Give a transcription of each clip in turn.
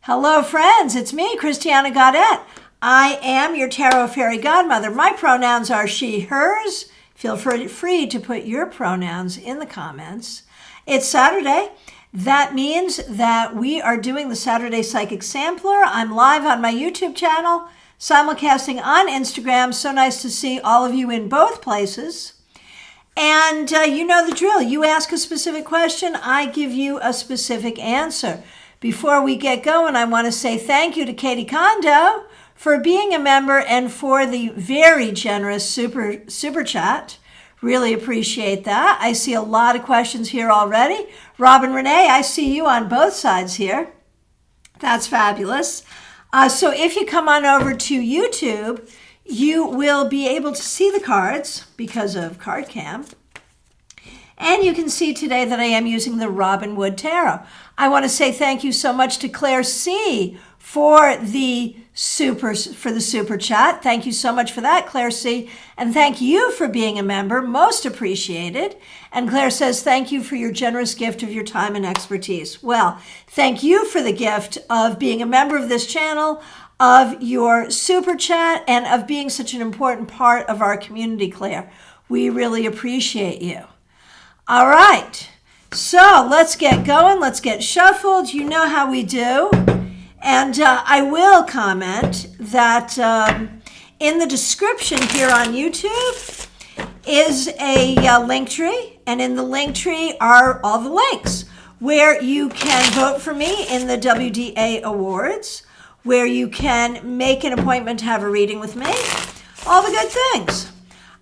Hello, friends. It's me, Christiana Gaudette. I am your Tarot Fairy Godmother. My pronouns are she, hers. Feel free to put your pronouns in the comments. It's Saturday. That means that we are doing the Saturday Psychic Sampler. I'm live on my YouTube channel, simulcasting on Instagram. So nice to see all of you in both places. And you know the drill. You ask a specific question, I give you a specific answer. Before we get going, I want to say thank you to Katie Kondo for being a member and for the very generous super chat. Really appreciate that. I see a lot of questions here already. Robin Renee, I see you on both sides here. That's fabulous. So if you come on over to YouTube, you will be able to see the cards because of CardCam. And you can see today that I am using the Robin Wood Tarot. I want to say thank you so much to Claire C. for the super chat. Thank you so much for that, Claire C. And thank you for being a member. Most appreciated. And Claire says, thank you for your generous gift of your time and expertise. Well, thank you for the gift of being a member of this channel, of your super chat, and of being such an important part of our community, Claire. We really appreciate you. All right, so let's get going. Let's get shuffled. You know how we do. And I will comment that in the description here on YouTube is a link tree. And in the link tree are all the links where you can vote for me in the WDA Awards, where you can make an appointment to have a reading with me, all the good things.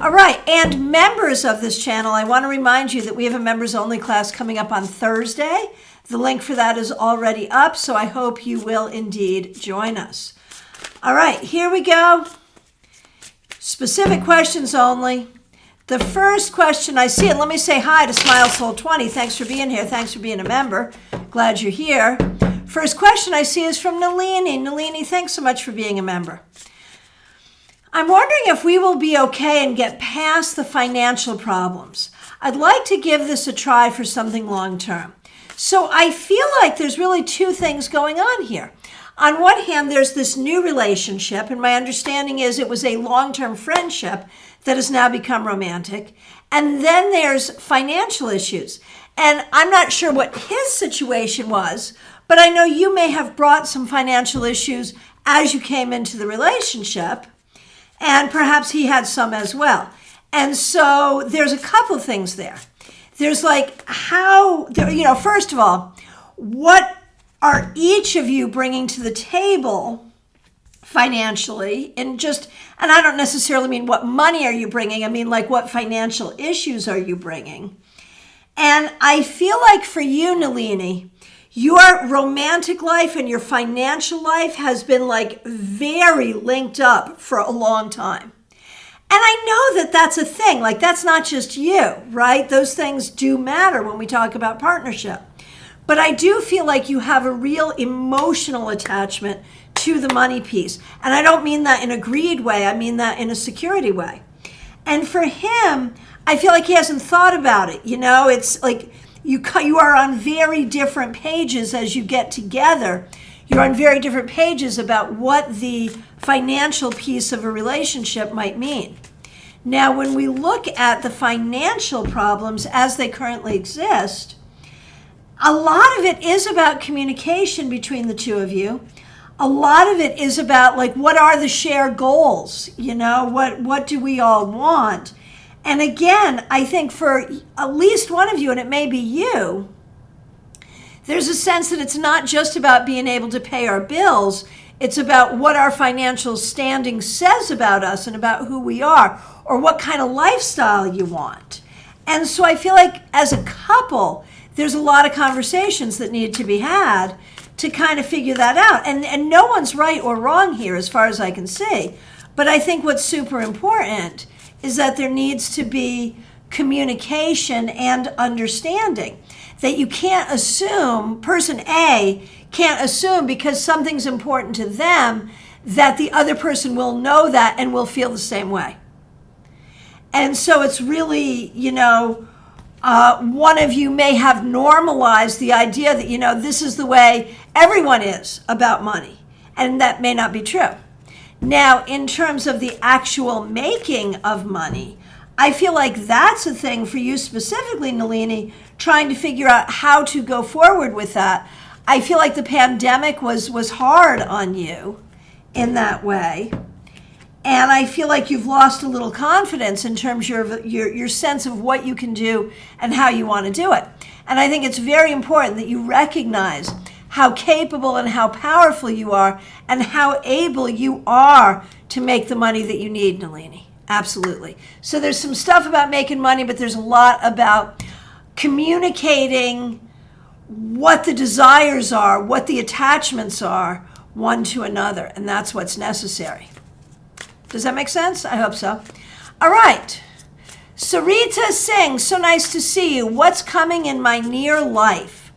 All right, and members of this channel, I want to remind you that we have a members only class coming up on Thursday. The link for that is already up, so I hope you will indeed join us. All right, here we go. Specific questions only. The first question I see, and let me say hi to Smile Soul 20. Thanks for being here. Thanks for being a member. Glad you're here. First question I see is from Nalini. Nalini, thanks so much for being a member. I'm wondering if we will be okay and get past the financial problems. I'd like to give this a try for something long-term. So I feel like there's really two things going on here. On one hand, there's this new relationship, and my understanding is it was a long-term friendship that has now become romantic. And then there's financial issues. And I'm not sure what his situation was, but I know you may have brought some financial issues as you came into the relationship, and perhaps he had some as well. And so there's a couple things there. There's like how, first of all, what are each of you bringing to the table financially? And I don't necessarily mean what money are you bringing. I mean, like, what financial issues are you bringing? And I feel like for you, Nalini, your romantic life and your financial life has been like very linked up for a long time. And I know that that's a thing. Like, that's not just you, right? Those things do matter when we talk about partnership. But I do feel like you have a real emotional attachment to the money piece. And I don't mean that in a greed way. I mean that in a security way. And for him, I feel like he hasn't thought about it. You know, it's like you are on very different pages as you get together. You're on very different pages about what the financial piece of a relationship might mean. Now, when we look at the financial problems as they currently exist, a lot of it is about communication between the two of you. A lot of it is about, like, what are the shared goals? You know, what do we all want? And again, I think for at least one of you, and it may be you, there's a sense that it's not just about being able to pay our bills. It's about what our financial standing says about us and about who we are, or what kind of lifestyle you want. And so I feel like as a couple, there's a lot of conversations that need to be had to kind of figure that out. And no one's right or wrong here as far as I can see. But I think what's super important is that there needs to be communication and understanding. That you can't assume, person A can't assume because something's important to them that the other person will know that and will feel the same way. And so it's really, One of you may have normalized the idea that, this is the way everyone is about money, and that may not be true. Now, in terms of the actual making of money, I feel like that's a thing for you specifically, Nalini, trying to figure out how to go forward with that. I feel like the pandemic was hard on you in that way. And I feel like you've lost a little confidence in terms of your sense of what you can do and how you want to do it. And I think it's very important that you recognize how capable and how powerful you are and how able you are to make the money that you need, Nalini. Absolutely. So there's some stuff about making money, but there's a lot about communicating what the desires are, what the attachments are, one to another, and that's what's necessary. Does that make sense? I hope so. All right. Sarita Singh, so nice to see you. What's coming in my near life?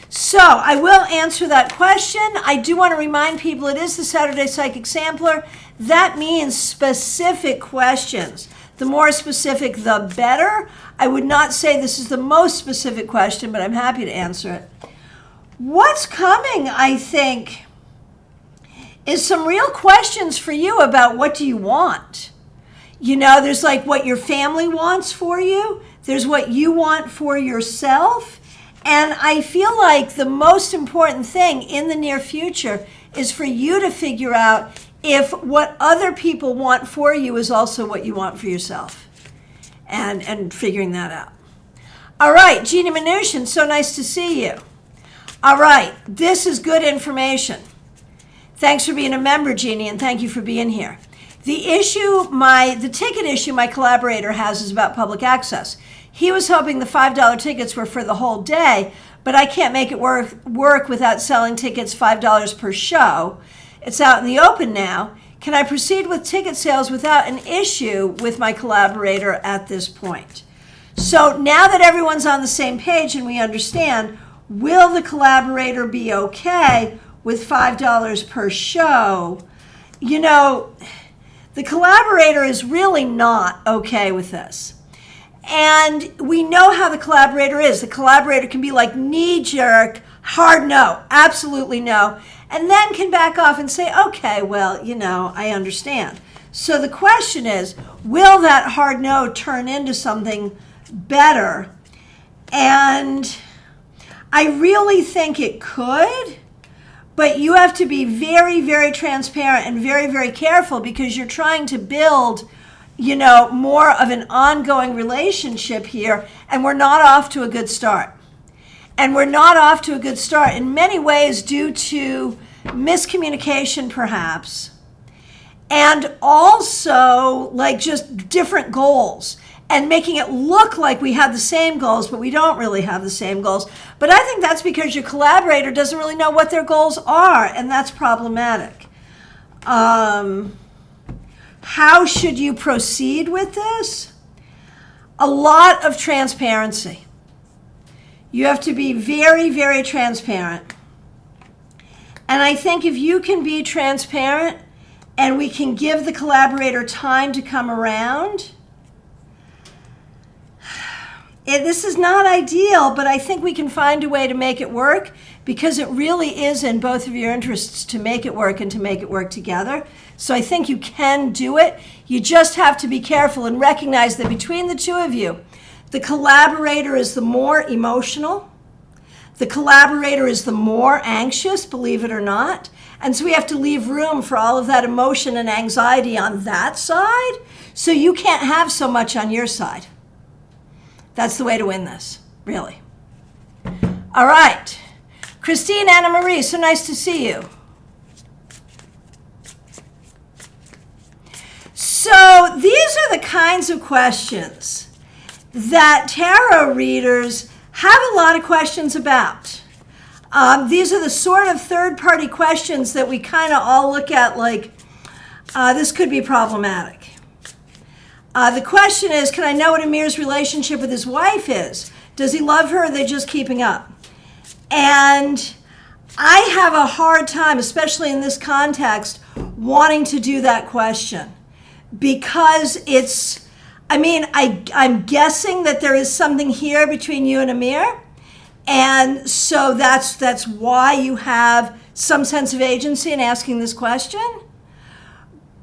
So I will answer that question. I do want to remind people it is the Saturday Psychic Sampler. That means specific questions. The more specific, the better. I would not say this is the most specific question, but I'm happy to answer it. What's coming, I think, is some real questions for you about what do you want. There's like what your family wants for you. There's what you want for yourself. And I feel like the most important thing in the near future is for you to figure out if what other people want for you is also what you want for yourself. And figuring that out. All right, Jeannie Mnuchin, so nice to see you. All right, this is good information. Thanks for being a member, Jeannie, and thank you for being here. The ticket issue my collaborator has is about public access. He was hoping the $5 tickets were for the whole day, but I can't make it work without selling tickets $5 per show. It's out in the open now. Can I proceed with ticket sales without an issue with my collaborator at this point? So now that everyone's on the same page and we understand, will the collaborator be okay with $5 per show? The collaborator is really not okay with this. And we know how the collaborator is. The collaborator can be like knee-jerk, hard no, absolutely no, and then can back off and say, okay, well, I understand. So the question is, will that hard no turn into something better? And I really think it could, but you have to be very, very transparent and very, very careful because you're trying to build more of an ongoing relationship here, and we're not off to a good start. And we're not off to a good start in many ways due to miscommunication, perhaps, and also like just different goals and making it look like we have the same goals, but we don't really have the same goals. But I think that's because your collaborator doesn't really know what their goals are, and that's problematic. How should you proceed with this? A lot of transparency. You have to be very, very transparent. And I think if you can be transparent and we can give the collaborator time to come around, this is not ideal, but I think we can find a way to make it work because it really is in both of your interests to make it work and to make it work together. So I think you can do it. You just have to be careful and recognize that between the two of you, the collaborator is the more emotional. The collaborator is the more anxious, believe it or not. And so we have to leave room for all of that emotion and anxiety on that side. So you can't have so much on your side. That's the way to win this, really. All right. Christine Anna Marie, so nice to see you. So these are the kinds of questions that tarot readers have a lot of questions about. These are the sort of third-party questions that we kind of all look at like, this could be problematic. The question is, can I know what Amir's relationship with his wife is? Does he love her or are they just keeping up? And I have a hard time, especially in this context, wanting to do that question because I mean, I'm guessing that there is something here between you and Amir. And so that's why you have some sense of agency in asking this question.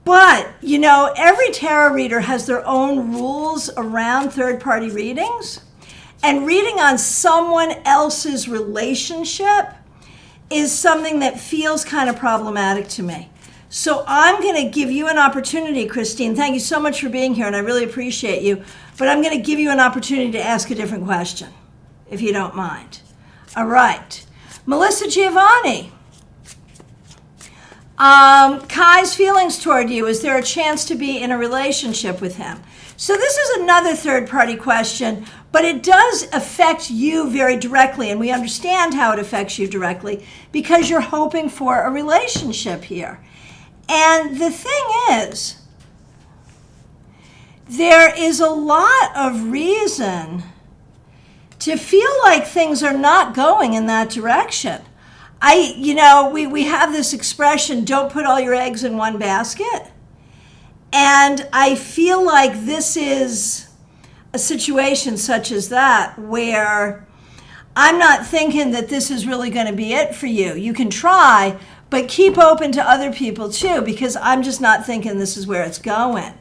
But, you know, every tarot reader has their own rules around third-party readings. And reading on someone else's relationship is something that feels kind of problematic to me. So I'm going to give you an opportunity, Christine. Thank you so much for being here, and I really appreciate you. But I'm going to give you an opportunity to ask a different question, if you don't mind. All right. Melissa Giovanni. Kai's feelings toward you. Is there a chance to be in a relationship with him? So this is another third-party question, but it does affect you very directly, and we understand how it affects you directly because you're hoping for a relationship here. And the thing is, there is a lot of reason to feel like things are not going in that direction. We have this expression, don't put all your eggs in one basket. And I feel like this is a situation such as that where I'm not thinking that this is really going to be it for you. You can try, but keep open to other people too, because I'm just not thinking this is where it's going.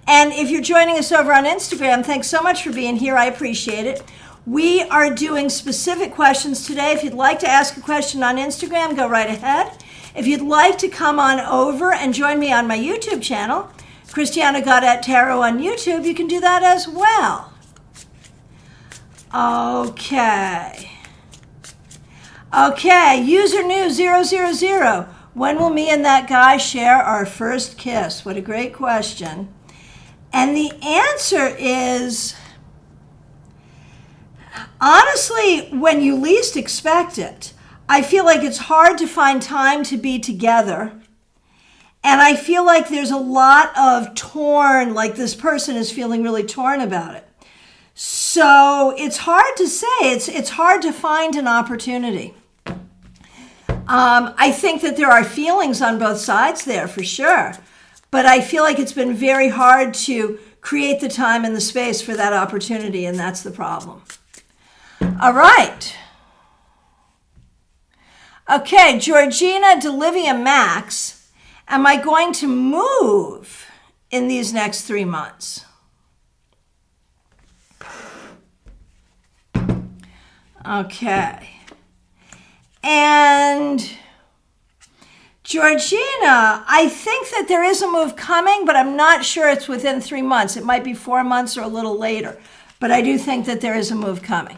And if you're joining us over on Instagram, thanks so much for being here. I appreciate it. We are doing specific questions today. If you'd like to ask a question on Instagram, go right ahead. If you'd like to come on over and join me on my YouTube channel, Christiana Gaudet Tarot on YouTube, you can do that as well. Okay, user new 000. When will me and that guy share our first kiss? What a great question. And the answer is, honestly, when you least expect it. I feel like it's hard to find time to be together. And I feel like there's a lot of torn, like this person is feeling really torn about it. So it's hard to say. It's hard to find an opportunity. I think that there are feelings on both sides there for sure. But I feel like it's been very hard to create the time and the space for that opportunity, and that's the problem. All right. Okay, Georgina Delivia Max, am I going to move in these next 3 months? Okay. And Georgina, I think that there is a move coming, but I'm not sure it's within 3 months. It might be 4 months or a little later, but I do think that there is a move coming.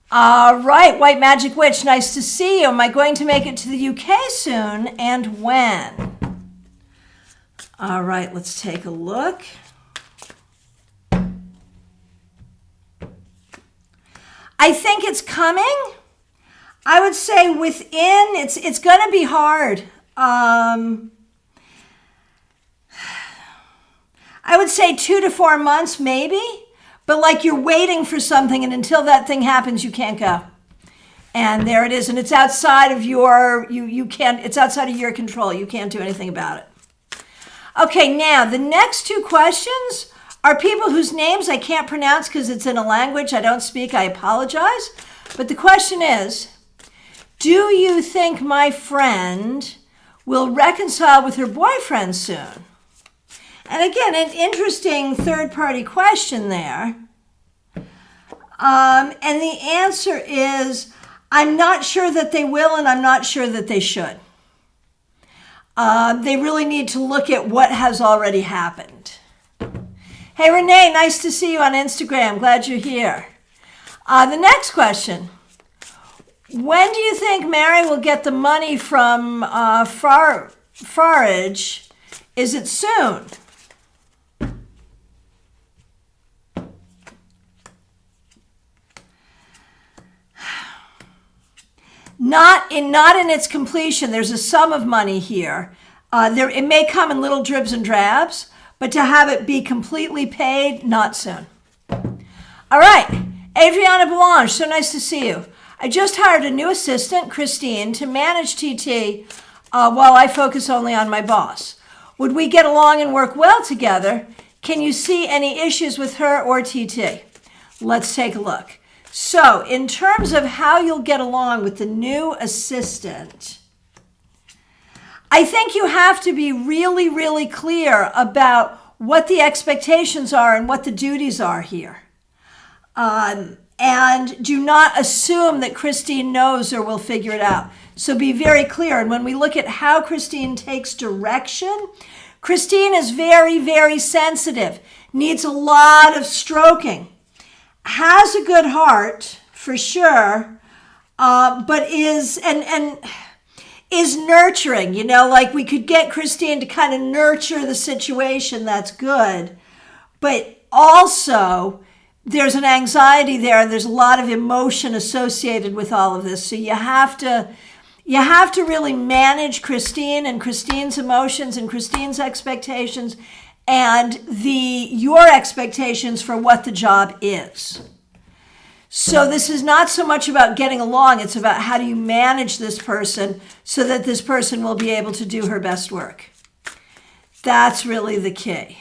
All right, White Magic Witch, nice to see you. Am I going to make it to the UK soon, and when? All right, let's take a look. I think it's coming. I would say it's going to be hard. I would say 2 to 4 months, maybe. But like you're waiting for something, and until that thing happens, you can't go. And there it is, and it's outside of it's outside of your control. You can't do anything about it. Okay, now the next 2 questions are people whose names I can't pronounce because it's in a language I don't speak. I apologize. But the question is, do you think my friend will reconcile with her boyfriend soon? And again, an interesting third-party question there. And the answer is, I'm not sure that they will, and I'm not sure that they should. They really need to look at what has already happened. Hey, Renee, nice to see you on Instagram. Glad you're here. The next question. When do you think Mary will get the money from Farage? Is it soon? Not in its completion. There's a sum of money here. It may come in little dribs and drabs, but to have it be completely paid, not soon. All right, Adriana Belange, so nice to see you. I just hired a new assistant, Christine, to manage TT while I focus only on my boss. Would we get along and work well together? Can you see any issues with her or TT? Let's take a look. So in terms of how you'll get along with the new assistant, I think you have to be really, really clear about what the expectations are and what the duties are here. And do not assume that Christine knows or will figure it out. So be very clear. And when we look at how Christine takes direction, Christine is very, very sensitive, needs a lot of stroking, has a good heart for sure, but is nurturing. You know, like we could get Christine to kind of nurture the situation. That's good, but also there's an anxiety there, and there's a lot of emotion associated with all of this. So you have to really manage Christine and Christine's emotions and Christine's expectations and your expectations for what the job is. So this is not so much about getting along, it's about how do you manage this person so that this person will be able to do her best work. That's really the key.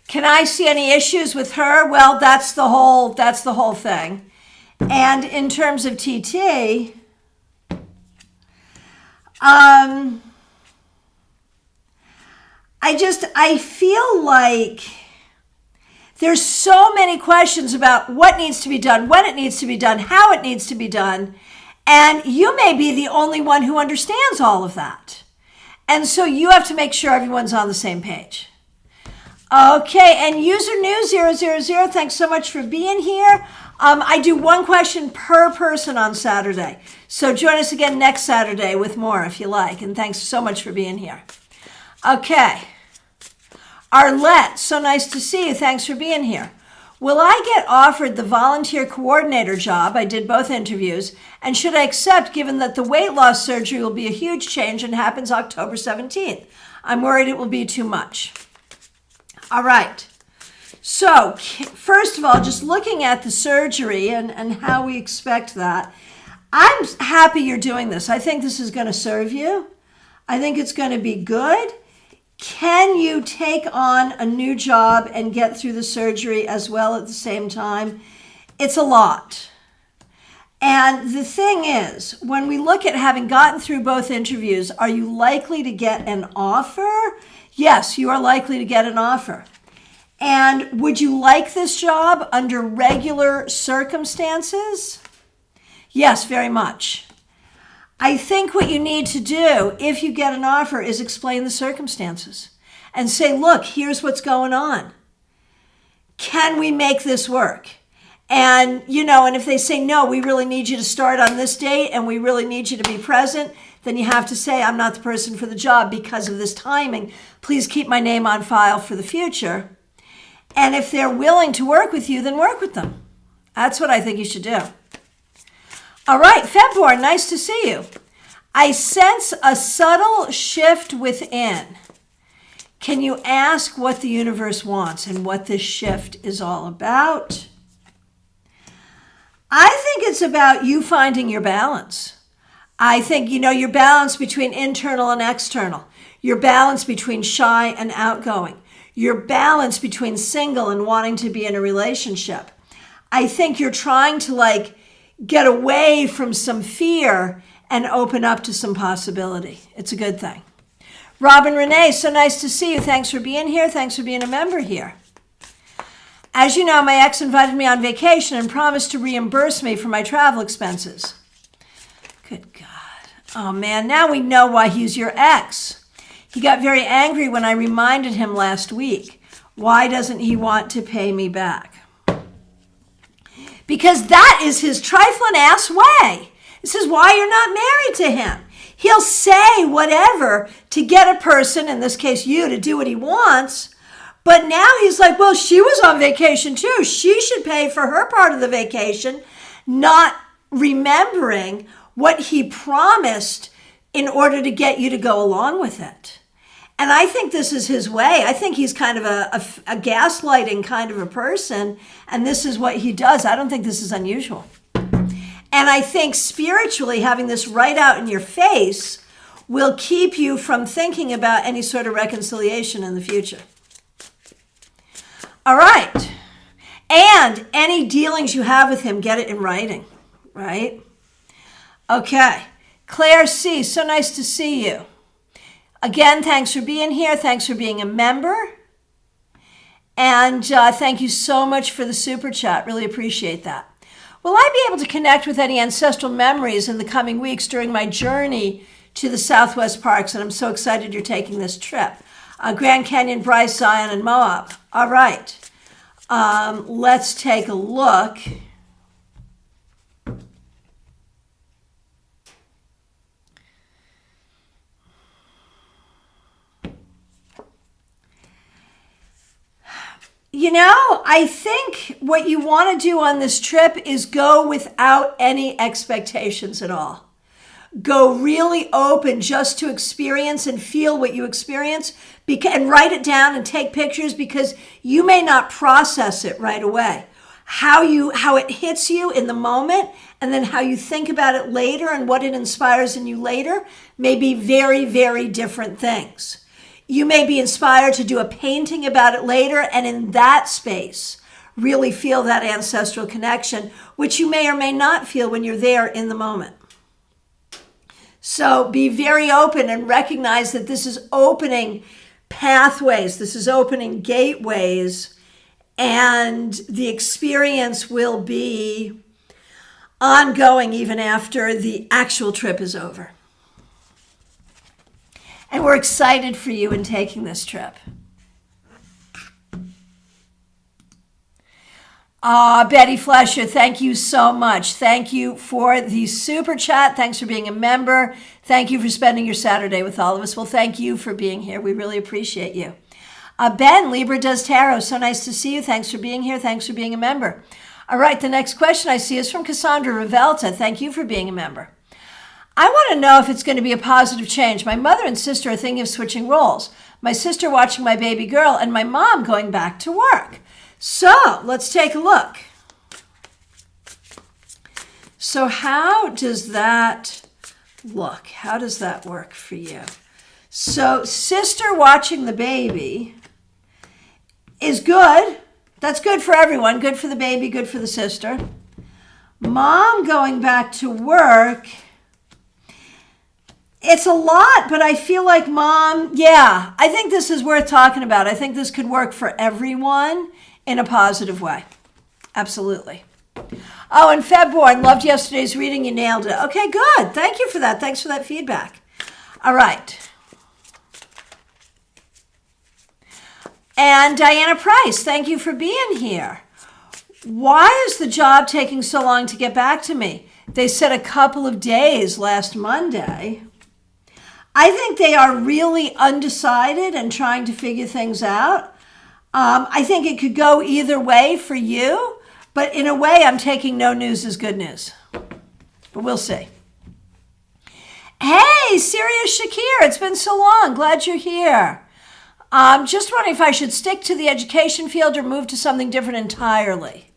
Can I see any issues with her? Well, that's the whole thing. And in terms of TT, I feel like there's so many questions about what needs to be done, when it needs to be done, how it needs to be done, and you may be the only one who understands all of that. And so you have to make sure everyone's on the same page. Okay, and user new 000, thanks so much for being here. I do one question per person on Saturday. So join us again next Saturday with more if you like. And thanks so much for being here. Okay. Arlette, so nice to see you. Thanks for being here. Will I get offered the volunteer coordinator job? I did both interviews. And should I accept given that the weight loss surgery will be a huge change and happens October 17th? I'm worried it will be too much. All right. So first of all, just looking at the surgery and how we expect that, I'm happy you're doing this. I think this is going to serve you. I think it's going to be good. Can you take on a new job and get through the surgery as well at the same time? It's a lot. And the thing is, when we look at having gotten through both interviews, are you likely to get an offer? Yes, you are likely to get an offer. And would you like this job under regular circumstances? Yes, very much. I think what you need to do if you get an offer is explain the circumstances and say, look, here's what's going on. Can we make this work? And, and if they say, no, we really need you to start on this date and we really need you to be present, then you have to say, I'm not the person for the job because of this timing. Please keep my name on file for the future. And if they're willing to work with you, then work with them. That's what I think you should do. All right, Febborn, nice to see you. I sense a subtle shift within. Can you ask what the universe wants and what this shift is all about? I think it's about you finding your balance. I think, your balance between internal and external, your balance between shy and outgoing, your balance between single and wanting to be in a relationship. I think you're trying to get away from some fear and open up to some possibility. It's a good thing. Robin Renee, so nice to see you. Thanks for being here. Thanks for being a member here. As you know, my ex invited me on vacation and promised to reimburse me for my travel expenses. Good God. Oh man, now we know why he's your ex. He got very angry when I reminded him last week. Why doesn't he want to pay me back? Because that is his trifling ass way. This is why you're not married to him. He'll say whatever to get a person, in this case you, to do what he wants. But now he's like, well, she was on vacation too. She should pay for her part of the vacation, not remembering what he promised in order to get you to go along with it. And I think this is his way. I think he's kind of a gaslighting kind of a person, and this is what he does. I don't think this is unusual. And I think spiritually, having this right out in your face will keep you from thinking about any sort of reconciliation in the future. All right. And any dealings you have with him, get it in writing, right? Okay. Claire C., so nice to see you. Again, thanks for being here. Thanks for being a member. And thank you so much for the super chat. Really appreciate that. Will I be able to connect with any ancestral memories in the coming weeks during my journey to the Southwest Parks? And I'm so excited you're taking this trip. Grand Canyon, Bryce, Zion, and Moab. All right. Let's take a look. You know, I think what you want to do on this trip is go without any expectations at all. Go really open just to experience and feel what you experience, and write it down and take pictures, because you may not process it right away. How it hits you in the moment, and then how you think about it later and what it inspires in you later may be very, very different things. You may be inspired to do a painting about it later, and in that space, really feel that ancestral connection, which you may or may not feel when you're there in the moment. So be very open and recognize that this is opening pathways, this is opening gateways, and the experience will be ongoing even after the actual trip is over. And we're excited for you in taking this trip. Betty Flesher, thank you so much. Thank you for the super chat. Thanks for being a member. Thank you for spending your Saturday with all of us. Well, thank you for being here. We really appreciate you. Ben, Libra does tarot. So nice to see you. Thanks for being here. Thanks for being a member. All right, the next question I see is from Cassandra Revelta. Thank you for being a member. I want to know if it's going to be a positive change. My mother and sister are thinking of switching roles. My sister watching my baby girl and my mom going back to work. So let's take a look. So how does that look? How does that work for you? So sister watching the baby is good. That's good for everyone. Good for the baby, good for the sister. Mom going back to work. It's a lot, but I feel like mom, I think this is worth talking about. I think this could work for everyone in a positive way. Absolutely. Oh, and Febborn, loved yesterday's reading. You nailed it. Okay, good. Thank you for that. Thanks for that feedback. All right. And Diana Price, thank you for being here. Why is the job taking so long to get back to me? They said a couple of days last Monday. I think they are really undecided and trying to figure things out. I think it could go either way for you, but in a way, I'm taking no news as good news. But we'll see. Hey, Sirius Shakir, it's been so long. Glad you're here. Just wondering if I should stick to the education field or move to something different entirely.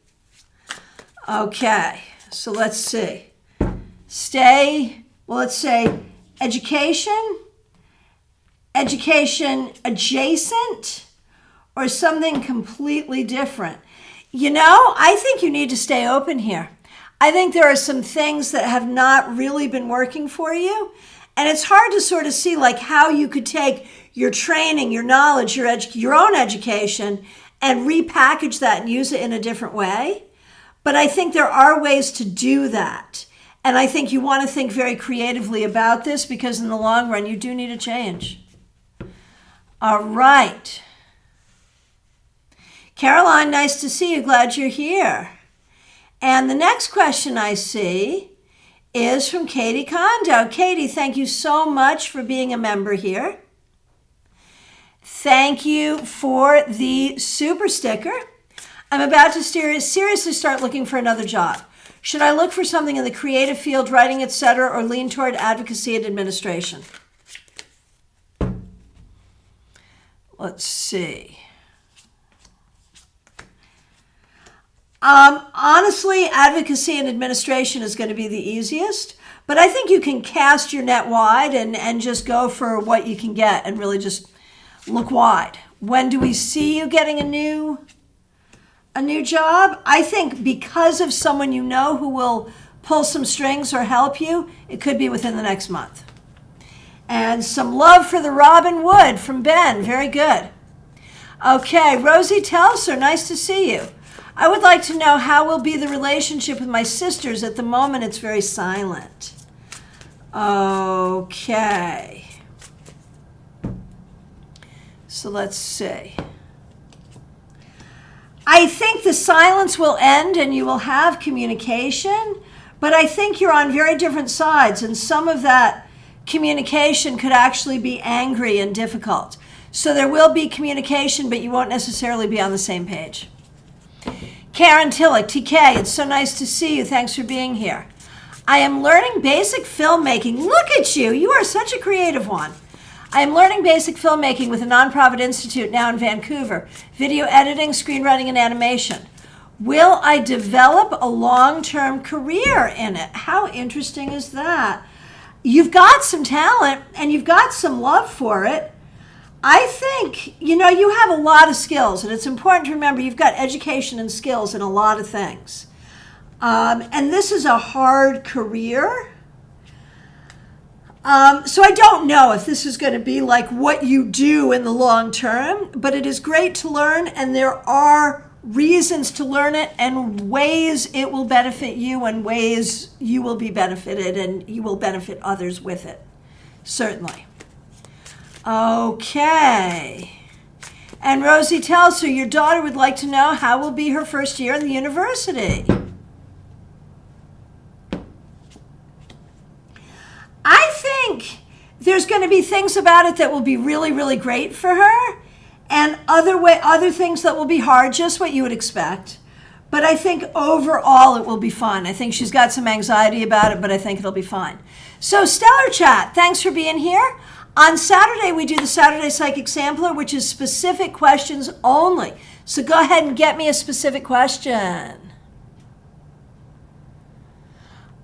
Okay, so let's see. Let's say education adjacent, or something completely different. You know, I think you need to stay open here. I think there are some things that have not really been working for you, and it's hard to sort of see like how you could take your training, your knowledge, your own education, and repackage that and use it in a different way. But I think there are ways to do that. And I think you want to think very creatively about this, because in the long run, you do need a change. All right. Caroline, nice to see you. Glad you're here. And the next question I see is from Katie Kondo. Katie, thank you so much for being a member here. Thank you for the super sticker. I'm about to seriously start looking for another job. Should I look for something in the creative field, writing, etc., or lean toward advocacy and administration? Let's see. Honestly, advocacy and administration is going to be the easiest, but I think you can cast your net wide and just go for what you can get and really just look wide. When do we see you getting a new job? I think because of someone you know who will pull some strings or help you, it could be within the next month. And some love for the Robin Wood from Ben. Very good. Okay, Rosie Telser, nice to see you. I would like to know how will be the relationship with my sisters. At the moment, it's very silent. Okay. So let's see. I think the silence will end and you will have communication, but I think you're on very different sides, and some of that communication could actually be angry and difficult. So there will be communication, but you won't necessarily be on the same page. Karen Tillich, TK, it's so nice to see you. Thanks for being here. I am learning basic filmmaking. Look at you. You are such a creative one. I am learning basic filmmaking with a nonprofit institute now in Vancouver. Video editing, screenwriting, and animation. Will I develop a long-term career in it? How interesting is that? You've got some talent and you've got some love for it. I think, you have a lot of skills, and it's important to remember you've got education and skills in a lot of things. And this is a hard career. So I don't know if this is going to be like what you do in the long term, but it is great to learn, and there are reasons to learn it and ways it will benefit you and ways you will be benefited and you will benefit others with it. Certainly. Okay. And Rosie tells her your daughter would like to know how will be her first year in the university. I think there's going to be things about it that will be really, really great for her, and other things that will be hard, just what you would expect. But I think overall it will be fun. I think she's got some anxiety about it, but I think it'll be fine. So Stellar Chat, thanks for being here. On Saturday, we do the Saturday Psychic Sampler, which is specific questions only. So go ahead and get me a specific question.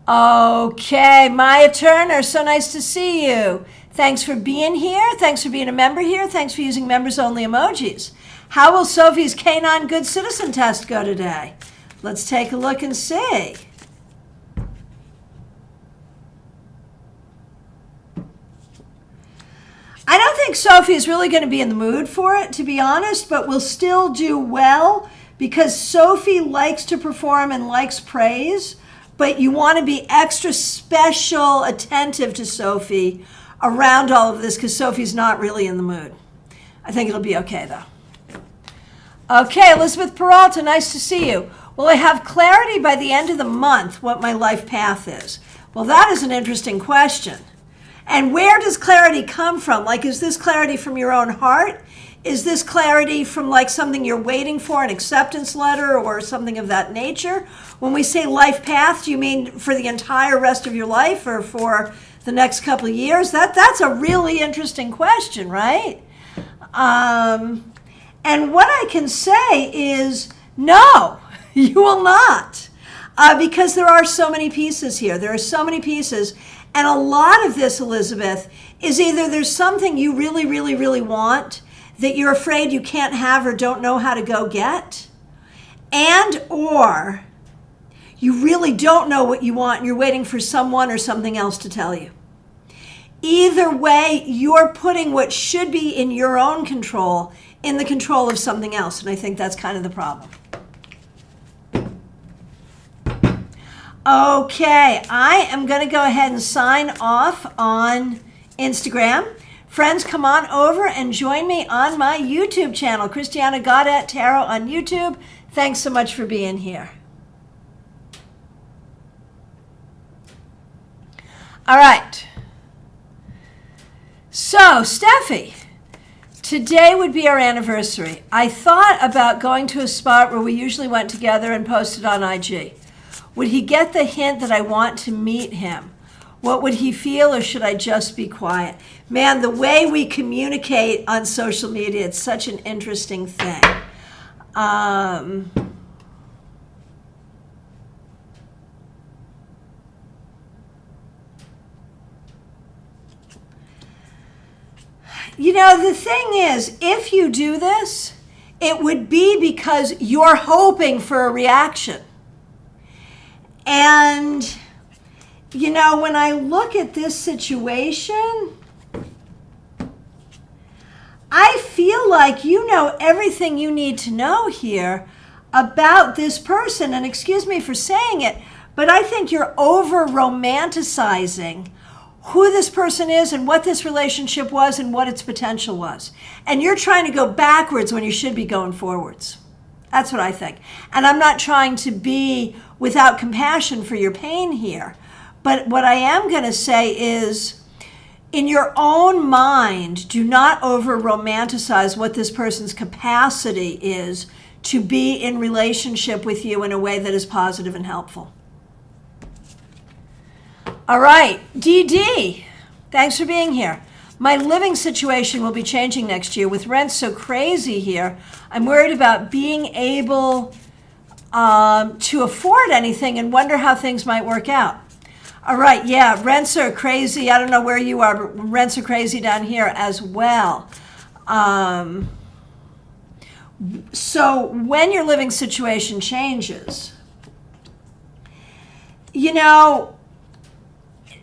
Okay, Maya Turner, so nice to see you. Thanks for being here. Thanks for being a member here. Thanks for using members-only emojis. How will Sophie's Canine Good Citizen test go today? Let's take a look and see. I don't think Sophie is really going to be in the mood for it, to be honest, but will still do well because Sophie likes to perform and likes praise, but you want to be extra special attentive to Sophie around all of this because Sophie's not really in the mood. I think it'll be okay, though. Okay, Elizabeth Peralta, nice to see you. Will I have clarity by the end of the month what my life path is? Well, that is an interesting question. And where does clarity come from? Like, is this clarity from your own heart? Is this clarity from like something you're waiting for, an acceptance letter or something of that nature? When we say life path, do you mean for the entire rest of your life or for the next couple of years? That's a really interesting question, right? And what I can say is no, you will not. Because there are so many pieces here. There are so many pieces. And a lot of this, Elizabeth, is either there's something you really, really, really want that you're afraid you can't have or don't know how to go get, and or you really don't know what you want and you're waiting for someone or something else to tell you. Either way, you're putting what should be in your own control in the control of something else, and I think that's kind of the problem. Okay, I am going to go ahead and sign off on Instagram. Friends, come on over and join me on my YouTube channel, Christiana Gaudet Tarot on YouTube. Thanks so much for being here. All right. So, Steffi, today would be our anniversary. I thought about going to a spot where we usually went together and posted on IG. Would he get the hint that I want to meet him? What would he feel, or should I just be quiet? Man, the way we communicate on social media, it's such an interesting thing. The thing is, if you do this, it would be because you're hoping for a reaction. And, when I look at this situation, I feel like you know everything you need to know here about this person. And excuse me for saying it, but I think you're over romanticizing who this person is and what this relationship was and what its potential was. And you're trying to go backwards when you should be going forwards. That's what I think. And I'm not trying to be without compassion for your pain here. But what I am going to say is, in your own mind, do not over romanticize what this person's capacity is to be in relationship with you in a way that is positive and helpful. All right, DD, thanks for being here. My living situation will be changing next year. With rent so crazy here, I'm worried about being able to afford anything and wonder how things might work out. All right, yeah, rents are crazy. I don't know where you are, but rents are crazy down here as well. So when your living situation changes,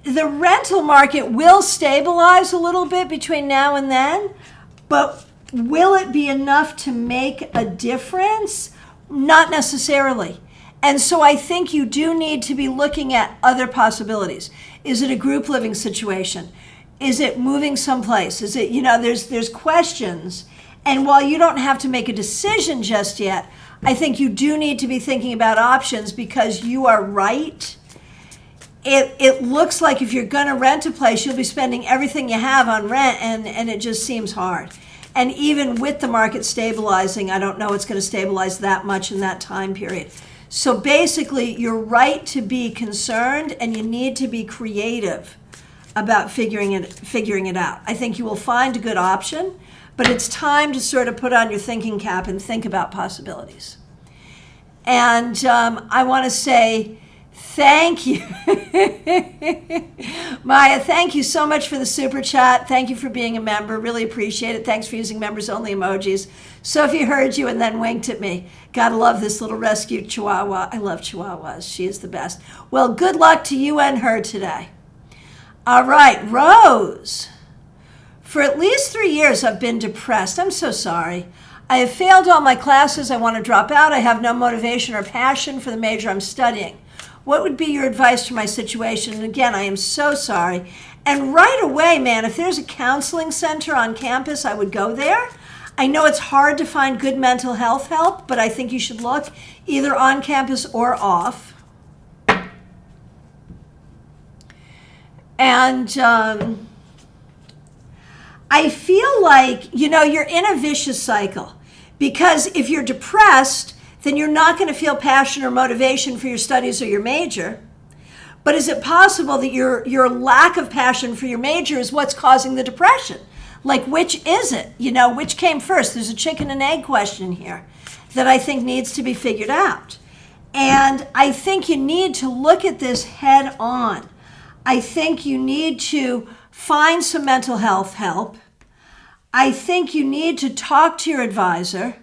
the rental market will stabilize a little bit between now and then, but will it be enough to make a difference? Not necessarily. And so I think you do need to be looking at other possibilities. Is it a group living situation? Is it moving someplace? Is it, there's questions. And while you don't have to make a decision just yet, I think you do need to be thinking about options, because you are right. It looks like if you're going to rent a place, you'll be spending everything you have on rent, and it just seems hard. And even with the market stabilizing, I don't know it's going to stabilize that much in that time period. So basically, you're right to be concerned, and you need to be creative about figuring it out. I think you will find a good option, but it's time to sort of put on your thinking cap and think about possibilities. And I want to say thank you. Maya, thank you so much for the super chat. Thank you for being a member. Really appreciate it. Thanks for using members only emojis. Sophie heard you and then winked at me. Gotta love this little rescue chihuahua. I love chihuahuas. She is the best. Well, good luck to you and her today. All right, Rose. For at least 3 years, I've been depressed. I'm so sorry. I have failed all my classes. I want to drop out. I have no motivation or passion for the major I'm studying. What would be your advice for my situation? And again, I am so sorry. And right away, man, if there's a counseling center on campus, I would go there. I know it's hard to find good mental health help, but I think you should look either on campus or off. And I feel like, you're in a vicious cycle, because if you're depressed, then you're not going to feel passion or motivation for your studies or your major. But is it possible that your lack of passion for your major is what's causing the depression? Like, which is it? Which came first? There's a chicken and egg question here that I think needs to be figured out. And I think you need to look at this head on. I think you need to find some mental health help. I think you need to talk to your advisor.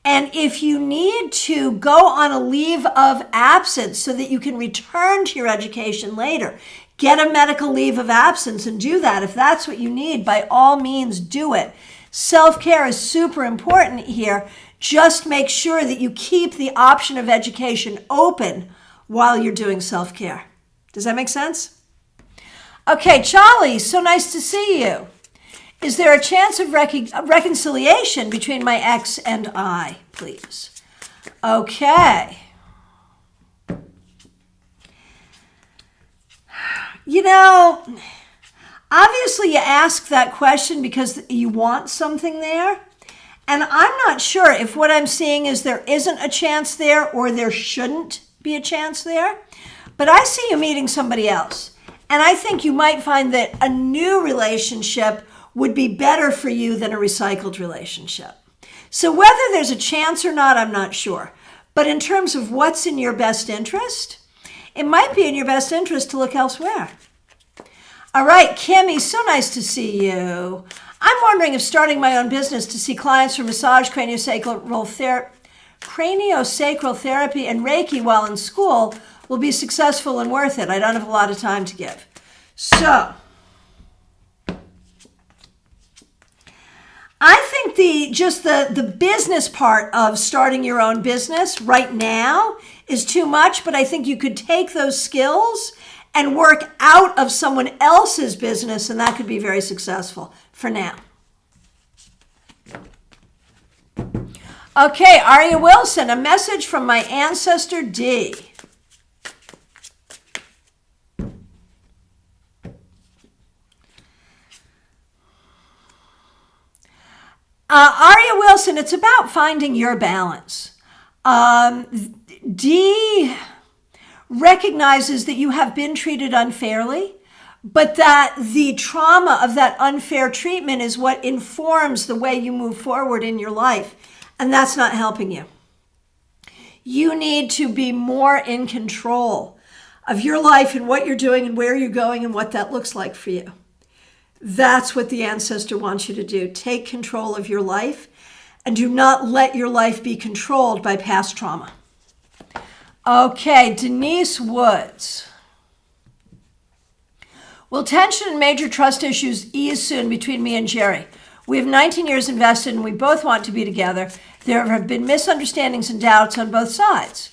And if you need to go on a leave of absence so that you can return to your education later, get a medical leave of absence and do that. If that's what you need, by all means, do it. Self-care is super important here. Just make sure that you keep the option of education open while you're doing self-care. Does that make sense? Okay, Charlie, so nice to see you. Is there a chance of reconciliation between my ex and I, please? Okay. Obviously you ask that question because you want something there. And I'm not sure if what I'm seeing is there isn't a chance there or there shouldn't be a chance there. But I see you meeting somebody else. And I think you might find that a new relationship would be better for you than a recycled relationship. So whether there's a chance or not, I'm not sure. But in terms of what's in your best interest, it might be in your best interest to look elsewhere. All right, Kimmy, so nice to see you. I'm wondering if starting my own business to see clients for massage, craniosacral therapy, and Reiki while in school will be successful and worth it. I don't have a lot of time to give. So, I think the business part of starting your own business right now is too much, but I think you could take those skills and work out of someone else's business, and that could be very successful for now. Okay, Aria Wilson, a message from my ancestor D. Aria Wilson, it's about finding your balance. D recognizes that you have been treated unfairly, but that the trauma of that unfair treatment is what informs the way you move forward in your life, and that's not helping you. You need to be more in control of your life and what you're doing and where you're going and what that looks like for you. That's what the ancestor wants you to do. Take control of your life and do not let your life be controlled by past trauma. Okay, Denise Woods. Will tension and major trust issues ease soon between me and Jerry? We have 19 years invested and we both want to be together. There have been misunderstandings and doubts on both sides.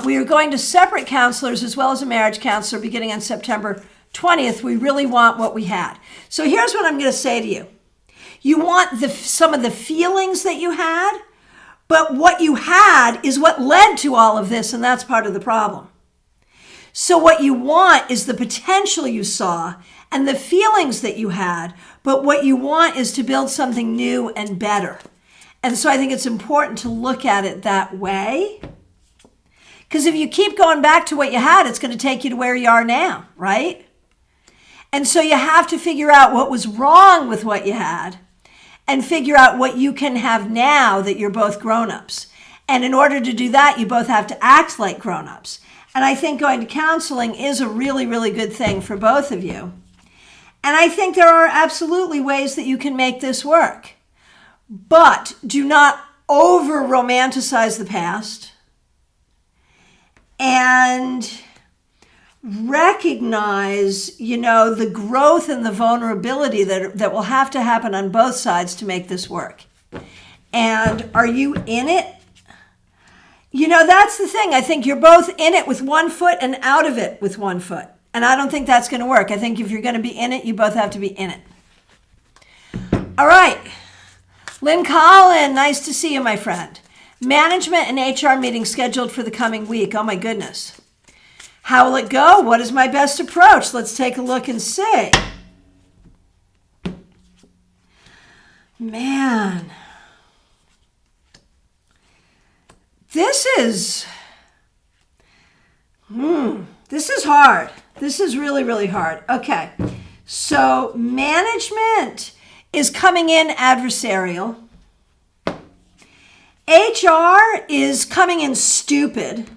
We are going to separate counselors as well as a marriage counselor beginning on September 20th. We really want what we had. So here's what I'm going to say to you. You want some of the feelings that you had, but what you had is what led to all of this, and that's part of the problem. So what you want is the potential you saw and the feelings that you had, but what you want is to build something new and better. And so I think it's important to look at it that way. Because if you keep going back to what you had, it's going to take you to where you are now, right? And so you have to figure out what was wrong with what you had and figure out what you can have now that you're both grown-ups. And in order to do that, you both have to act like grown-ups. And I think going to counseling is a really, really good thing for both of you. And I think there are absolutely ways that you can make this work. But do not over-romanticize the past. And recognize, the growth and the vulnerability that will have to happen on both sides to make this work. And are you in it? That's the thing. I think you're both in it with one foot and out of it with one foot. And I don't think that's going to work. I think if you're going to be in it, you both have to be in it. All right. Lynn Collin, nice to see you, my friend. Management and HR meeting scheduled for the coming week. Oh, my goodness. How will it go? What is my best approach? Let's take a look and see. Man. This is hard. This is really, really hard. Okay. So management is coming in adversarial. HR is coming in stupid.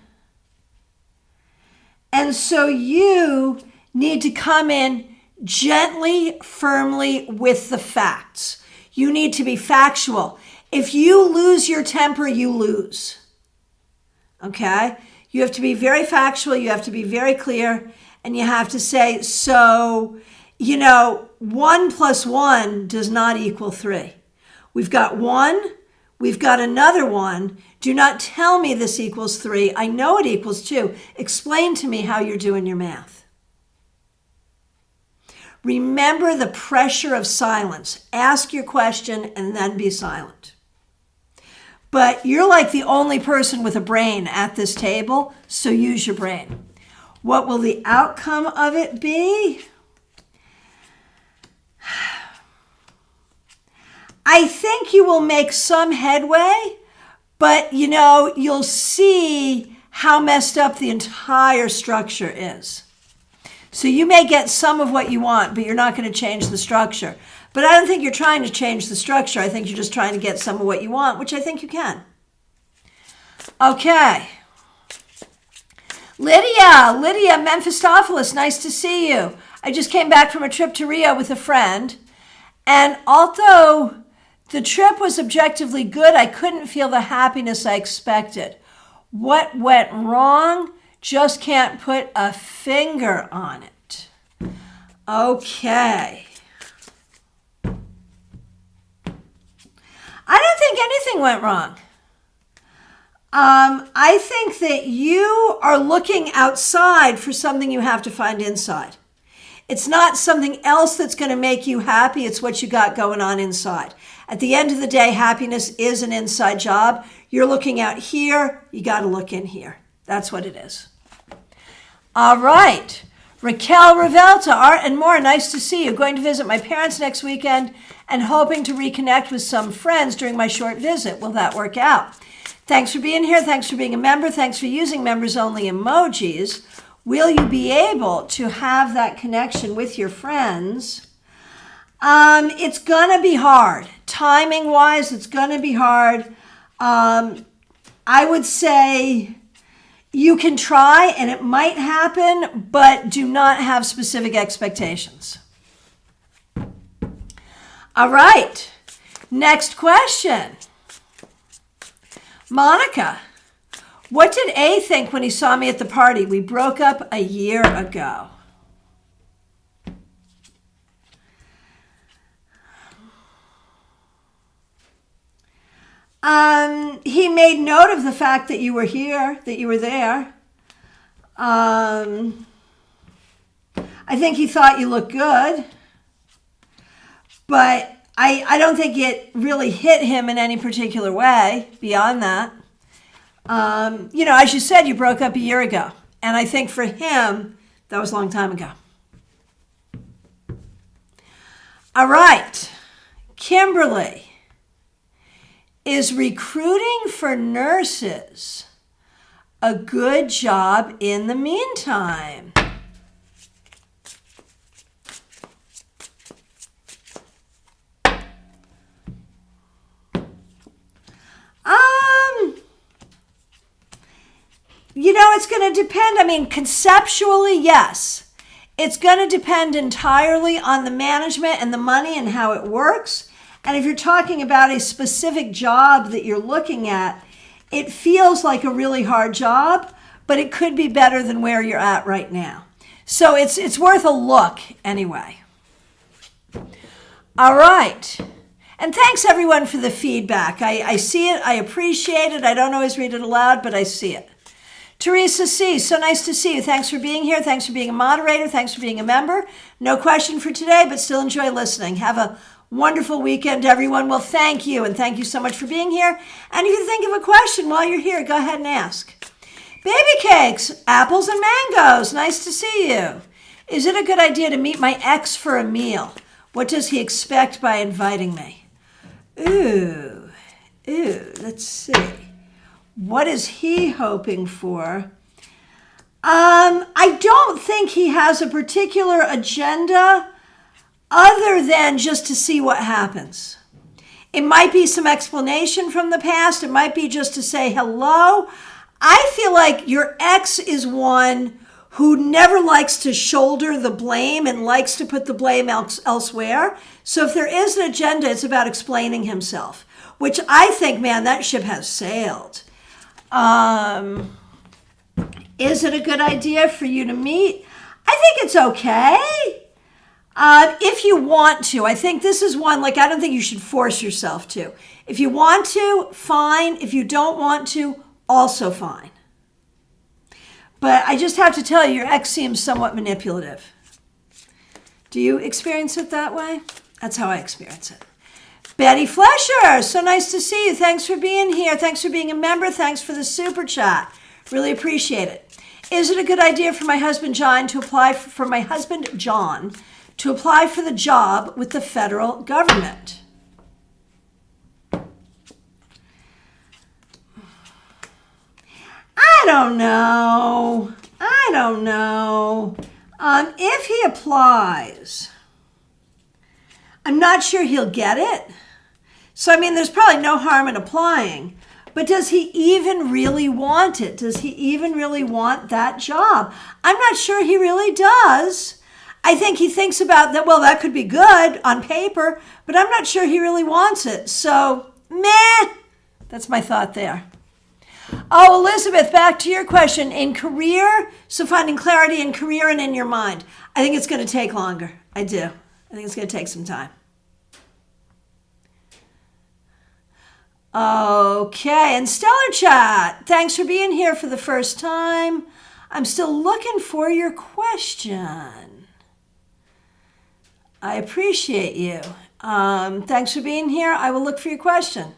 And so you need to come in gently, firmly with the facts. You need to be factual. If you lose your temper, you lose. Okay? You have to be very factual. You have to be very clear. And you have to say, 1 plus 1 does not equal 3. We've got 1. We've got another 1. Do not tell me this equals 3. I know it equals 2. Explain to me how you're doing your math. Remember the pressure of silence. Ask your question and then be silent. But you're like the only person with a brain at this table, so use your brain. What will the outcome of it be? I think you will make some headway, but you'll see how messed up the entire structure is. So you may get some of what you want, but you're not going to change the structure. But I don't think you're trying to change the structure. I think you're just trying to get some of what you want, which I think you can. Okay. Lydia Memphistophilus, nice to see you. I just came back from a trip to Rio with a friend. And although the trip was objectively good, I couldn't feel the happiness I expected. What went wrong? Just can't put a finger on it. Okay. I don't think anything went wrong. I think that you are looking outside for something you have to find inside. It's not something else that's going to make you happy. It's what you got going on inside. At the end of the day, happiness is an inside job. You're looking out here. You got to look in here. That's what it is. All right. Raquel Revelta, Art and More, nice to see you. Going to visit my parents next weekend and hoping to reconnect with some friends during my short visit. Will that work out? Thanks for being here. Thanks for being a member. Thanks for using members-only emojis. Will you be able to have that connection with your friends? It's going to be hard. Timing-wise, it's going to be hard. I would say you can try and it might happen, but do not have specific expectations. All right. Next question. Monica, what did A think when he saw me at the party? We broke up a year ago. He made note of the fact that you were here, that you were there. I think he thought you looked good, but I don't think it really hit him in any particular way beyond that. As you said, you broke up a year ago. And I think for him, that was a long time ago. All right. Kimberly, is recruiting for nurses a good job in the meantime? It's going to depend. Conceptually, yes. It's going to depend entirely on the management and the money and how it works. And if you're talking about a specific job that you're looking at, it feels like a really hard job, but it could be better than where you're at right now. So it's worth a look anyway. All right. And thanks everyone for the feedback. I see it. I appreciate it. I don't always read it aloud, but I see it. Teresa C., so nice to see you. Thanks for being here. Thanks for being a moderator. Thanks for being a member. No question for today, but still enjoy listening. Have a wonderful weekend, everyone. Well, thank you, and thank you so much for being here. And if you think of a question while you're here, go ahead and ask. Baby cakes, apples and mangoes. Nice to see you. Is it a good idea to meet my ex for a meal? What does he expect by inviting me? Ooh, let's see. What is he hoping for? I don't think he has a particular agenda other than just to see what happens. It might be some explanation from the past. It might be just to say hello. I feel like your ex is one who never likes to shoulder the blame and likes to put the blame elsewhere. So if there is an agenda, it's about explaining himself, which I think, man, that ship has sailed. Is it a good idea for you to meet? I think it's okay. If you want to. I think this is one, I don't think you should force yourself to. If you want to, fine. If you don't want to, also fine. But I just have to tell you, your ex seems somewhat manipulative. Do you experience it that way? That's how I experience it. Betty Flesher, so nice to see you. Thanks for being here. Thanks for being a member. Thanks for the super chat. Really appreciate it. Is it a good idea for my husband John to apply for the job with the federal government? I don't know. If he applies, I'm not sure he'll get it. So, there's probably no harm in applying. But does he even really want it? Does he even really want that job? I'm not sure he really does. I think he thinks about that, well, that could be good on paper, but I'm not sure he really wants it. So, meh. That's my thought there. Oh, Elizabeth, back to your question. In career, so finding clarity in career and in your mind. I think it's going to take longer. I do. I think it's going to take some time. Okay, and Stellar Chat, thanks for being here for the first time. I'm still looking for your question. I appreciate you. Thanks for being here. I will look for your question.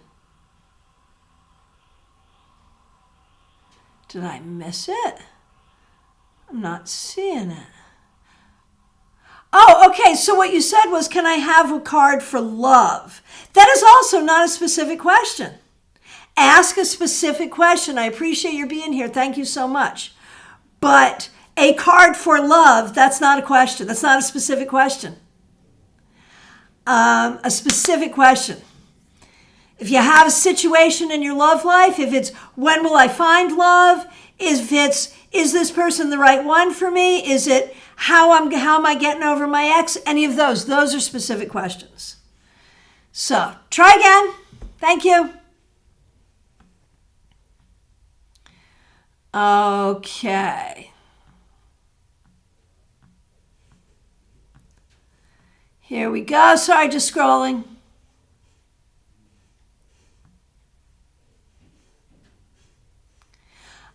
Did I miss it? I'm not seeing it. Oh, okay. So what you said was, can I have a card for love? That is also not a specific question. Ask a specific question. I appreciate your being here. Thank you so much. But a card for love, that's not a question. That's not a specific question. A specific question. If you have a situation in your love life, if it's when will I find love, if it's is this person the right one for me, is it how am I getting over my ex, any of those are specific questions. So try again. Thank you. Okay. Here we go. Sorry, just scrolling.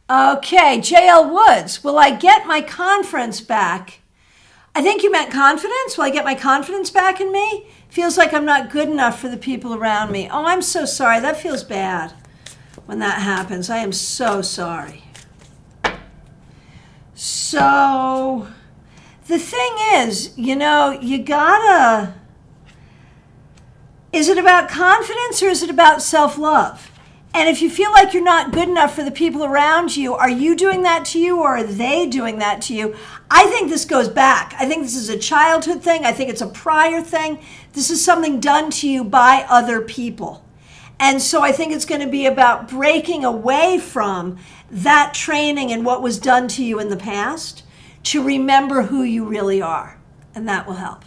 Okay, J.L. Woods, will I get my confidence back? I think you meant confidence. Will I get my confidence back in me? Feels like I'm not good enough for the people around me. Oh, I'm so sorry. That feels bad when that happens. I am so sorry. So, the thing is, you gotta... Is it about confidence or is it about self-love? And if you feel like you're not good enough for the people around you, are you doing that to you or are they doing that to you? I think this goes back. I think this is a childhood thing. I think it's a prior thing. This is something done to you by other people. And so I think it's going to be about breaking away from that training and what was done to you in the past to remember who you really are. And that will help.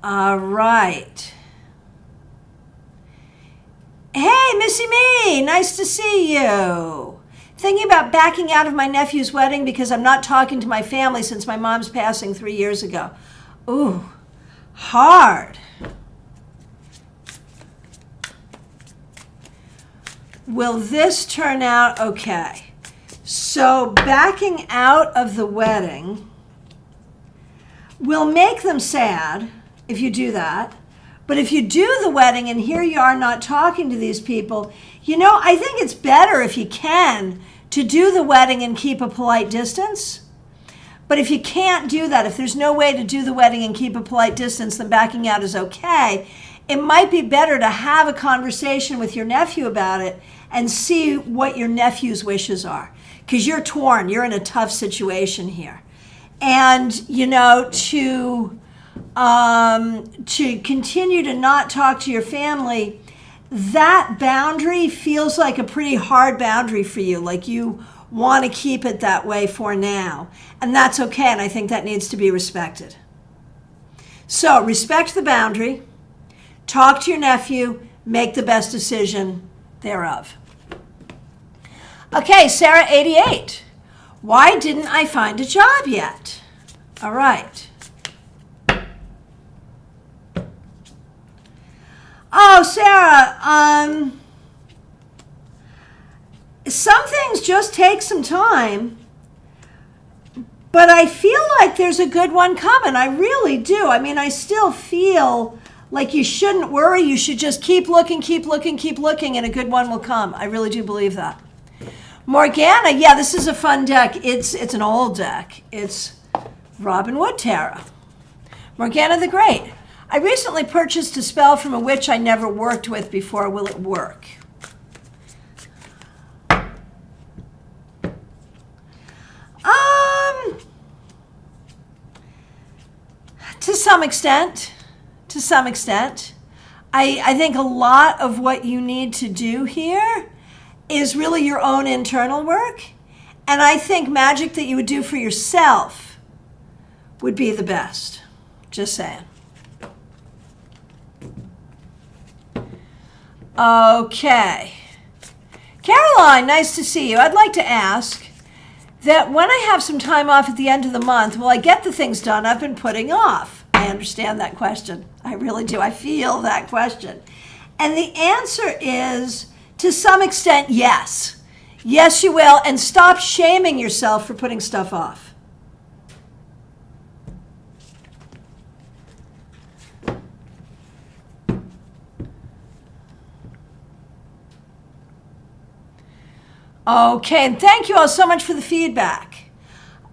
All right. Hey, Missy Me, nice to see you. Thinking about backing out of my nephew's wedding because I'm not talking to my family since my mom's passing 3 years ago. Ooh, hard. Will this turn out okay? So backing out of the wedding will make them sad if you do that. But if you do the wedding and here you are not talking to these people, I think it's better if you can to do the wedding and keep a polite distance. But if you can't do that, if there's no way to do the wedding and keep a polite distance, then backing out is okay. It might be better to have a conversation with your nephew about it and see what your nephew's wishes are. Because you're torn. You're in a tough situation here. And, to continue to not talk to your family, that boundary feels like a pretty hard boundary for you. Like you want to keep it that way for now. And that's okay. And I think that needs to be respected. So respect the boundary, talk to your nephew, make the best decision thereof. Okay, Sarah 88. Why didn't I find a job yet? All right. Oh, Sarah, some things just take some time, but I feel like there's a good one coming. I really do. I mean, I still feel like you shouldn't worry. You should just keep looking, and a good one will come. I really do believe that. Morgana, yeah, this is a fun deck. It's an old deck. It's Robin Wood Tarot. Morgana the Great. I recently purchased a spell from a witch I never worked with before. Will it work? To some extent. I think a lot of what you need to do here is really your own internal work. And I think magic that you would do for yourself would be the best. Just saying. Okay. Caroline, nice to see you. I'd like to ask that when I have some time off at the end of the month, will I get the things done I've been putting off? I understand that question. I really do. I feel that question. And the answer is, to some extent, yes. Yes, you will. And stop shaming yourself for putting stuff off. Okay, and thank you all so much for the feedback.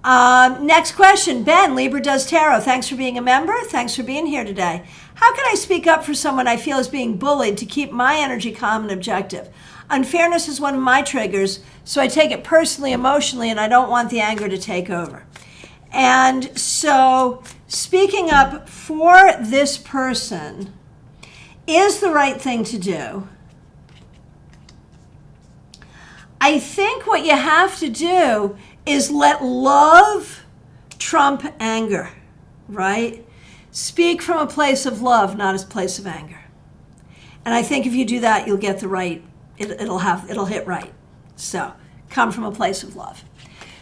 Next question, Ben, Libra Does Tarot. Thanks for being a member. Thanks for being here today. How can I speak up for someone I feel is being bullied to keep my energy calm and objective? Unfairness is one of my triggers, so I take it personally, emotionally, and I don't want the anger to take over. And so speaking up for this person is the right thing to do. I think what you have to do is let love trump anger, right? Speak from a place of love, not a place of anger. And I think if you do that, you'll get the right, it'll hit right. So come from a place of love.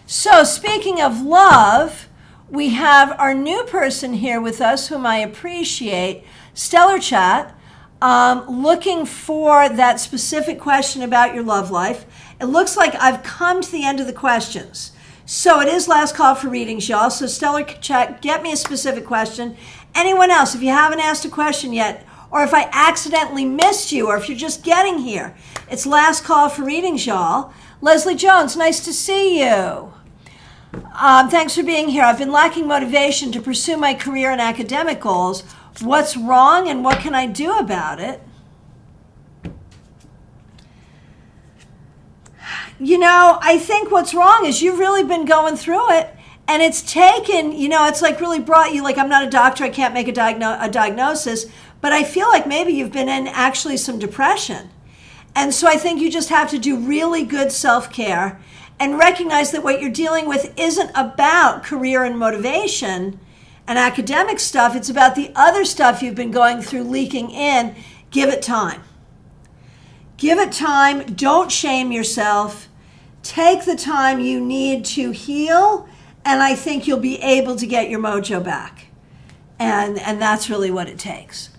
So speaking of love, we have our new person here with us, whom I appreciate, Stellar Chat, looking for that specific question about your love life. It looks like I've come to the end of the questions. So it is last call for readings, y'all. So Stellar Chat, get me a specific question. Anyone else, if you haven't asked a question yet, or if I accidentally missed you, or if you're just getting here, it's last call for readings, y'all. Leslie Jones, nice to see you. Thanks for being here. I've been lacking motivation to pursue my career and academic goals. What's wrong and what can I do about it? You know, I think what's wrong is you've really been going through it, and it's taken, you know, it's like really brought you, like, I'm not a doctor, I can't make a diagnosis, but I feel like maybe you've been in actually some depression. And so I think you just have to do really good self-care and recognize that what you're dealing with isn't about career and motivation and academic stuff. It's about the other stuff you've been going through leaking in. Give it time. Give it time. Don't shame yourself. Take the time you need to heal, and I think you'll be able to get your mojo back. And that's really what it takes.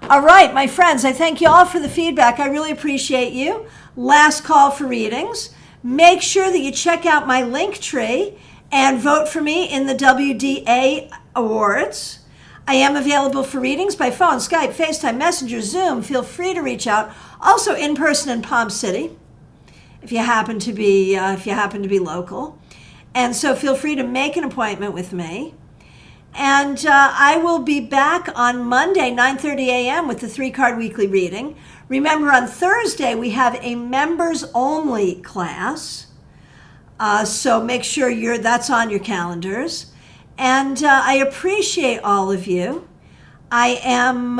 All right, my friends, I thank you all for the feedback. I really appreciate you. Last call for readings. Make sure that you check out my Linktree and vote for me in the WDA Awards. I am available for readings by phone, Skype, FaceTime, Messenger, Zoom. Feel free to reach out. Also in person in Palm City, if you happen to be local. And so feel free to make an appointment with me. And I will be back on Monday, 9:30 a.m. with the 3-card weekly reading. Remember, on Thursday, we have a members-only class. So make sure that's on your calendars. And I appreciate all of you. I am...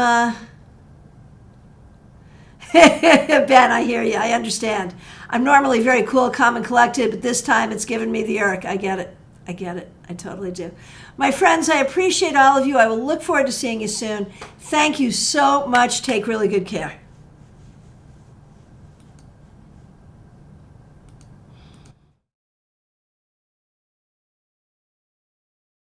Ben, I hear you. I understand. I'm normally very cool, calm, and collected, but this time it's given me the irk. I get it. I totally do. My friends, I appreciate all of you. I will look forward to seeing you soon. Thank you so much. Take really good care.